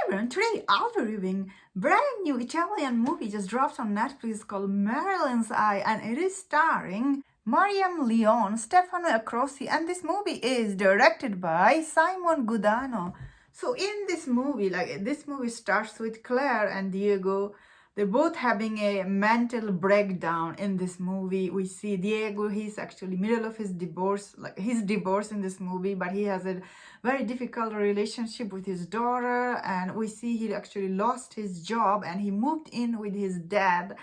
everyone, today I'll be reviewing brand new Italian movie just dropped on Netflix called Marilyn's Eye, and it is starring Leon, Stefano Acrosi, and this movie is directed by Simon Gudano. So in this movie, this movie starts with Claire and Diego. They're both having a mental breakdown in this movie. We see Diego, he's actually middle of his divorce, his divorce in this movie, but he has a very difficult relationship with his daughter, and we see he actually lost his job and he moved in with his dad.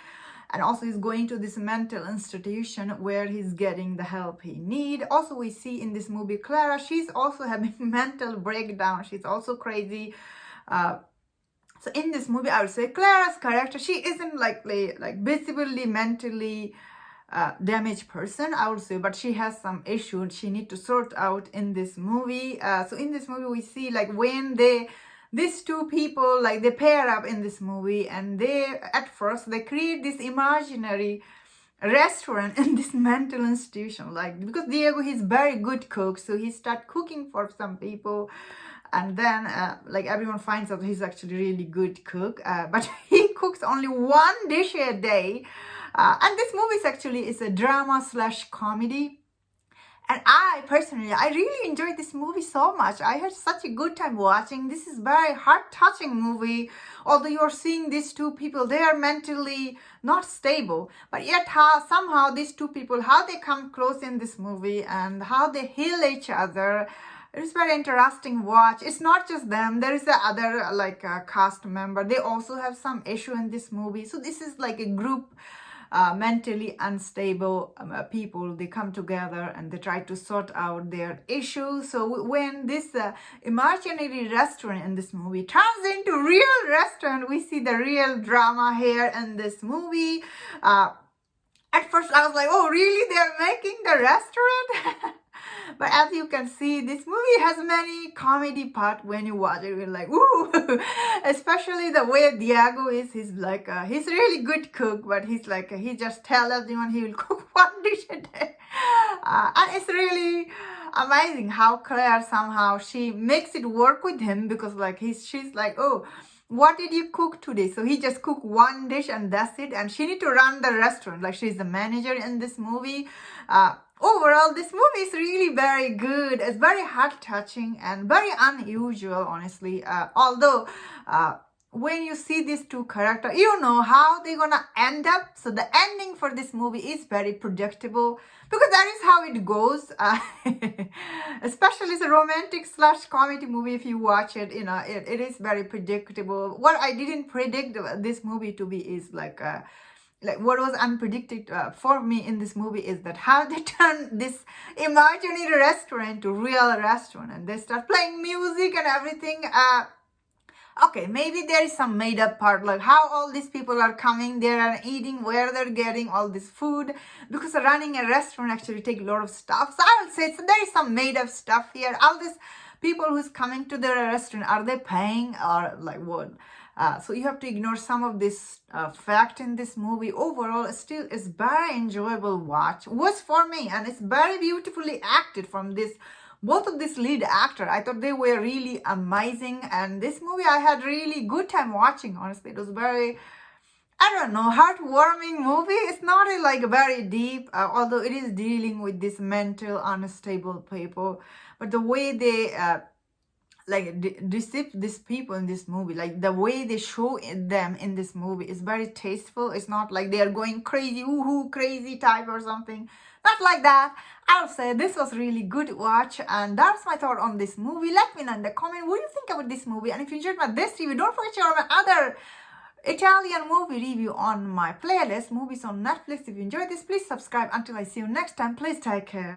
And also he's going to this mental institution where he's getting the help he need. Also we see in this movie Clara, she's also having mental breakdown. She's also crazy. So in this movie, I would say Clara's character, she isn't like visibly mentally damaged person, I would say, but she has some issues she need to sort out in this movie. So in this movie, we see when these two people, they pair up in this movie, and at first they create this imaginary restaurant in this mental institution, because Diego, he's very good cook, so he start cooking for some people. And then, everyone finds out he's actually really good cook, but he cooks only one dish a day. And this movie is a drama / comedy. And I really enjoyed this movie so much. I had such a good time watching. This is very heart-touching movie. Although you're seeing these two people, they are mentally not stable. But yet somehow these two people, how they come close in this movie and how they heal each other. It's very interesting watch. It's not just them. There is the other cast member. They also have some issue in this movie. So this is like a group mentally unstable people. They come together and they try to sort out their issues. So when this imaginary restaurant in this movie turns into real restaurant, we see the real drama here in this movie. At first I was like, oh really, they're making the restaurant? But as you can see, this movie has many comedy part when you watch it. You're like, ooh, especially the way Diego is. He's he's really good cook, but he just tells everyone he will cook one dish a day. And it's really amazing how Claire somehow, she makes it work with him, because she's like, oh, what did you cook today? So he just cooked one dish and that's it. And she need to run the restaurant. She's the manager in this movie. Overall, this movie is really very good. It's very heart-touching and very unusual, honestly. Although, when you see these two characters, you know how they're gonna end up. So the ending for this movie is very predictable, because that is how it goes. Especially it's a romantic / comedy movie. If you watch it, it is very predictable. What I didn't predict this movie to be is what was unpredicted for me in this movie is that how they turn this imaginary restaurant to real restaurant, and they start playing music and everything. Okay, maybe there is some made up part, how all these people are coming there and eating, where they're getting all this food, because running a restaurant actually takes a lot of stuff. So I would say there is some made up stuff here. All these people who's coming to the restaurant, are they paying or what? So you have to ignore some of this fact in this movie. Overall, still is very enjoyable watch. Was for me, and it's very beautifully acted from both of this lead actor. I thought they were really amazing, and this movie I had really good time watching. Honestly, it was very, I don't know, heartwarming movie. It's not very deep, although it is dealing with this mental unstable people. But the way they deceive these people in this movie, the way they show them in this movie is very tasteful. It's not like they are going crazy, woohoo, crazy type or something. Not like that. I'll say this was really good watch, and that's my thought on this movie. Let me know in the comment what do you think about this movie, and if you enjoyed this review, don't forget to check out my other Italian movie review on my playlist, movies on Netflix. If you enjoyed this, please subscribe. Until I see you next time, please take care.